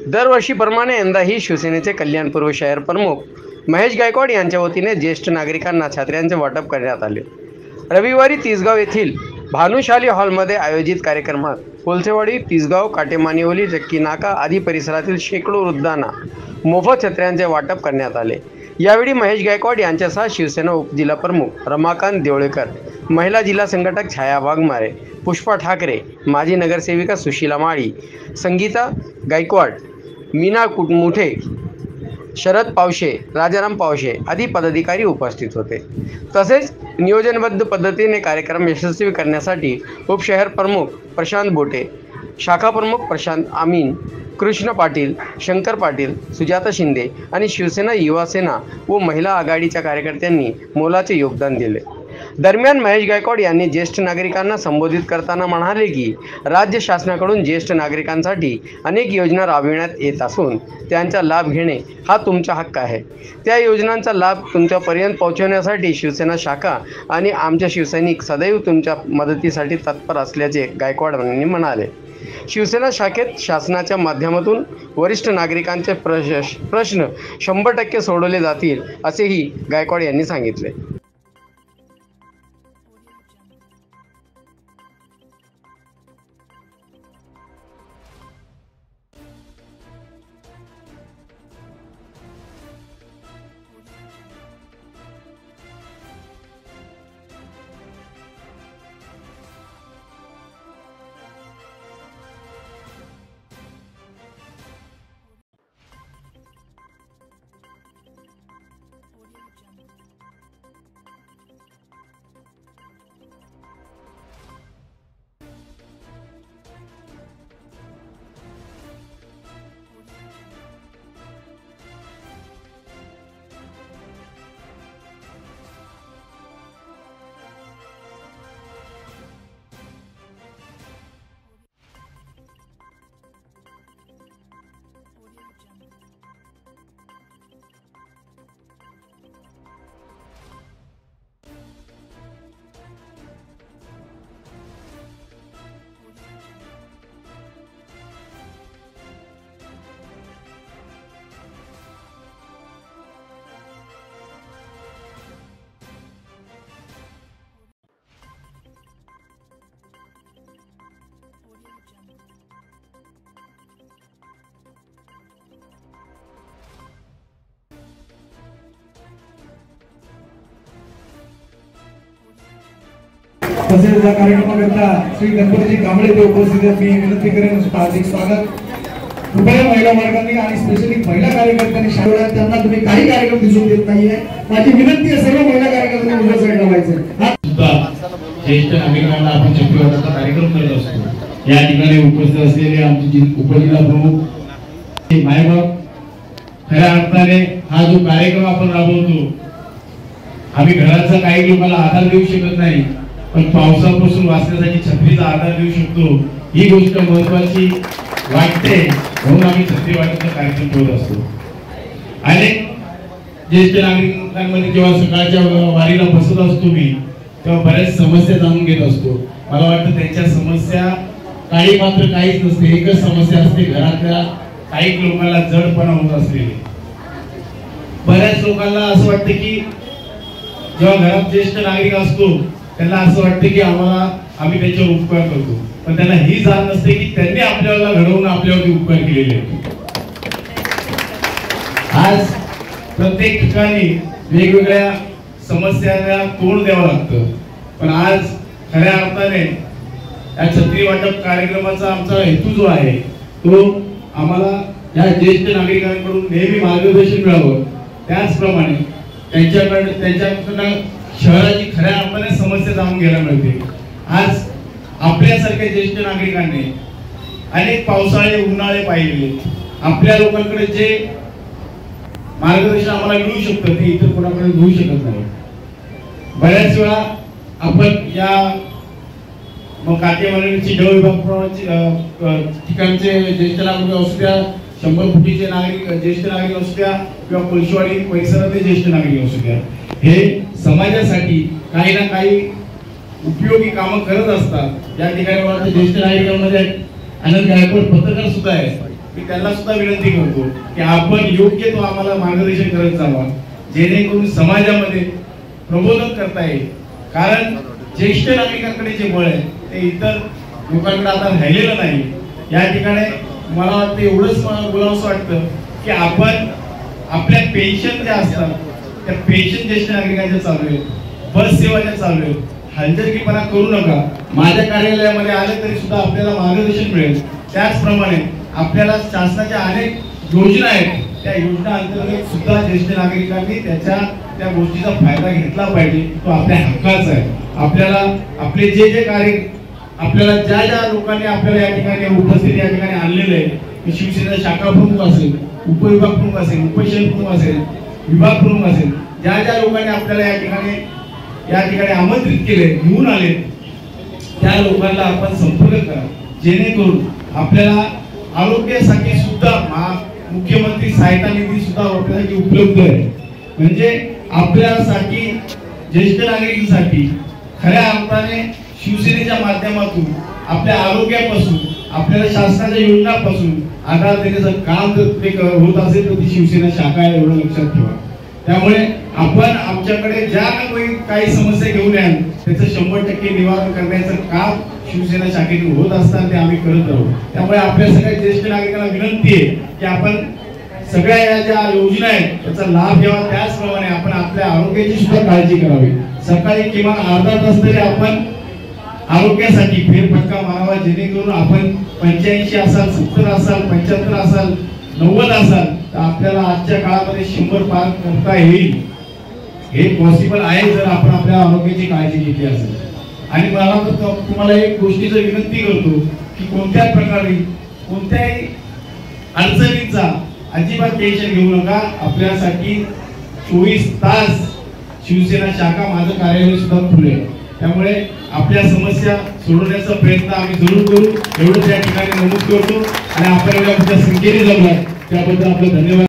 दरवर्षीप्रमाणे यंदाही शिवसेनेचे कल्याणपूर्व शहर प्रमुख महेश गायकवाड यांच्या वतीने ज्येष्ठ नागरिकांना छत्र्यांचे वाटप करण्यात आले। रविवारी तिसगाव येथील भानुशाली हॉलमध्ये आयोजित कार्यक्रमात कोलसेवाडी, तिसगाव, काटेमानिवली, चक्की नाका आदी परिसरातील शेकडो वृद्धांना मोफत छत्र्यांचे वाटप करण्यात आले। यावेळी महेश गायकवाड यांच्यासह शिवसेना उपजिल्हा प्रमुख रमाकांत देवळेकर, महिला जिल्हा संघटक छाया वाघमारे, पुष्पा ठाकरे, माजी नगरसेविका सुशीला माळी, संगीता गायकवाड, मीना मुठे, शरद पावशे, राजाराम पावशे आदी पदाधिकारी उपस्थित होते। तसेच नियोजनबद्ध पद्धतीने कार्यक्रम यशस्वी करण्यासाठी उपशहर प्रमुख प्रशांत बोटे, शाखा प्रमुख प्रशांत आमीन, कृष्ण पाटील, शंकर पाटील, सुजाता शिंदे आणि शिवसेना युवा सेना व महिला आघाडीच्या कार्यकर्त्यांनी मोलाचे योगदान दिले। दरम्यान महेश गायकवाड यांनी ज्येष्ठ नागरिकांना संबोधित करताना म्हणाले की राज्य शासनाकडून ज्येष्ठ नागरिकांसाठी अनेक योजना राबविण्यात येत असून त्यांचा लाभ घेणे हा तुमचा हक्क आहे। त्या योजनांचा लाभ तुमच्यापर्यंत पोहोचवण्यासाठी शिवसेना शाखा आणि आमचे शिवसैनिक सदैव तुमच्या मदतीसाठी तत्पर असल्याचे गायकवाड यांनी म्हणाले। शिवसेना शाखेत शासनाच्या माध्यमातून वरिष्ठ नागरिकांचे प्रश्न 100% सोडवले जातील असेही गायकवाड यांनी सांगितले। तसेच या कार्यक्रमाकरता श्री गणपतीजी कांबळे ते उपस्थित आहेत। मी विनंती करेन हार्दिक स्वागत। कृपया महिला मार्गाने आणि स्पेशली महिला कार्यकर्त्यांनी शाळेत त्यांना तुम्ही काही कार्यक्रम दिसून देत नाहीये। माझी विनंती आहे सर्व महिला कार्यकर्त्यांनी उभं साईडला व्हायचं। ज्येष्ठ नागरिकांना आपण चक्रीवादळाचा कार्यक्रम करत असतो। या ठिकाणी उपस्थित असलेले आमचे उपजिल्हा प्रमुख मायबाप, खऱ्या अर्थाने हा जो कार्यक्रम आपण राबवतो, आम्ही घराचा काही लोकांना आधार देऊ शकत नाही, पण पावसापासून वाचण्यासाठी छत्रीचा आधार देऊ शकतो, ही गोष्ट महत्त्वाची वाटते, म्हणून आम्ही छत्री वाटण्याचा कार्यक्रम करत असतो। अनेक ज्येष्ठ नागरिकांमध्ये जेव्हा सकाळच्या वारीला बसत असतो मी, तेव्हा बऱ्याच समस्या जाणून घेत असतो। मला वाटतं त्यांच्या समस्या काही मात्र काहीच नसते, एकच समस्या असते, घरातल्या काही लोकांना जडपणा होत असलेली। बऱ्याच लोकांना असं वाटतं की जेव्हा घरात ज्येष्ठ नागरिक असतो त्यांना असं वाटतं की आम्ही त्यांच्यावर उपकार करतो, पण त्यांना ही जाण नसते की त्यांनी आपल्याला घडवून आपल्यावरती उपकार केलेले आहेत। आज प्रत्येक ठिकाणी वेगवेगळ्या समस्यांना तोंड द्यावं लागतं, पण आज खऱ्या अर्थाने या छत्री वाटप कार्यक्रमाचा आमचा हेतू जो आहे तो आम्हाला या ज्येष्ठ नागरिकांकडून नेहमी मार्गदर्शन मिळावं, त्याचप्रमाणे त्यांच्याकडनं शहराची खऱ्या अर्थाने समस्या जाणून घ्यायला मिळते। आज आपल्यासारख्या ज्येष्ठ नागरिकांनी अनेक पावसाळे, उन्हाळे पाहिलेले, आपल्या लोकांकडे जे मार्गदर्शन आम्हाला मिळू शकतं ते इतर कोणाकडे मिळू शकत नाही। बऱ्याच वेळा आपण या काटेमानिवलीची ड विभाग ठिकाणचे ज्येष्ठ नागरिक असू द्या, 100 फुटीचे नागरिक ज्येष्ठ नागरिक असू द्या किंवा कोलशेवाडी परिसरातले ज्येष्ठ नागरिक असू द्या, हे समाजासाठी काही ना काही उपयोगी कामं करत असतात। या ठिकाणी ज्येष्ठ नागरिकांमध्ये आनंद गायकवाड पत्रकार सुद्धा आहे, मी त्यांना सुद्धा विनंती करतो की आपण योग्य तो आम्हाला मार्गदर्शन करत जावा, जेणेकरून समाजामध्ये प्रबोधन करता येईल. कारण ज्येष्ठ नागरिकांकडे जे बळ आहे ते इतर लोकांकडे आता राहिलेलं नाही. या ठिकाणी मला वाटतं एवढंच बोलावंसं वाटतं की आपण आपल्या पेन्शन ज्या असतात त्या पेन्शन ज्येष्ठ नागरिकांच्या चालू आहेत, बस सेवाच्या चालू आहेत, हलगर्जीपणा करू नका. माझ्या कार्यालयामध्ये आले तरी सुद्धा आपल्याला मार्गदर्शन मिळेल. त्याचप्रमाणे आपल्याला शासनाच्या अनेक योजना आहेत, त्या योजना अंतर्गत सुद्धा ज्येष्ठ नागरिकांनी त्या गोष्टीचा फायदा घेतला पाहिजे. तो आपल्या हक्काचा आहे. आपल्याला आपले जे कार्य आपल्याला ज्या लोकांनी आपल्याला या ठिकाणी उपस्थिती या ठिकाणी आणलेले आहे, शिवसेना शाखा प्रमुख असेल, उपविभाग प्रमुख असेल, उपशहर प्रमुख असेल, विभाग प्रमुख असेल, ज्या लोकांनी आपल्याला या ठिकाणी आमंत्रित केले, घेऊन आले, त्या लोकांना आपण संपर्क करा, जेणेकरून आपल्याला आरोग्यासाठी सुद्धा मुख्यमंत्री सहायता निधी सुद्धा आपल्यासाठी उपलब्ध आहे. म्हणजे आपल्यासाठी ज्येष्ठ नागरिकांसाठी खऱ्या अर्थाने शिवसेनेच्या माध्यमातून आपल्या आरोग्यापासून आपल्याला शासनाच्या योजनापासून आधार देण्याचं काम जर होत असेल तर ती शिवसेना शाखा आहे, एवढं लक्षात ठेवा. त्यामुळे आपण आमच्याकडे ज्या काही समस्या घेऊन याल त्याचं 100% निवारण करण्याचं काम शिवसेना शाखेतून होत असताना ते आम्ही करत आहोत. त्यामुळे आपल्या सगळ्या ज्येष्ठ नागरिकांना विनंती आहे की आपण सगळ्या या ज्या योजना आहेत त्याचा लाभ घ्यावा. त्याचप्रमाणे आपण आपल्या आरोग्याची सुद्धा काळजी करावी. सकाळी किमान अर्धा तास तरी आपण आरोग्यासाठी फेरफटका मारावा, जेणेकरून आपण 85 असाल, 70 असाल, 75 असाल, 90 असाल तर आपल्याला आजच्या काळामध्ये 100 पार करता येईल. हे पॉसिबल आहे जर आपण आपल्या आरोग्याची काळजी घेतली असेल. आणि मला तुम्हाला एक गोष्टीची विनंती करतो की कोणत्याही प्रकारे कोणत्याही अडचणीचा अजिबात टेन्शन घेऊ नका. आपल्यासाठी 24 तास शिवसेना शाखा माझं कार्यालय सुद्धा खुले. त्यामुळे आपल्या समस्या सोडवण्याचा प्रयत्न आम्ही जरूर करू, एवढंच या ठिकाणी नमूद करतो. आणि आपण एवढ्या मोठ्या संख्येने जमलाय त्याबद्दल आपलं धन्यवाद.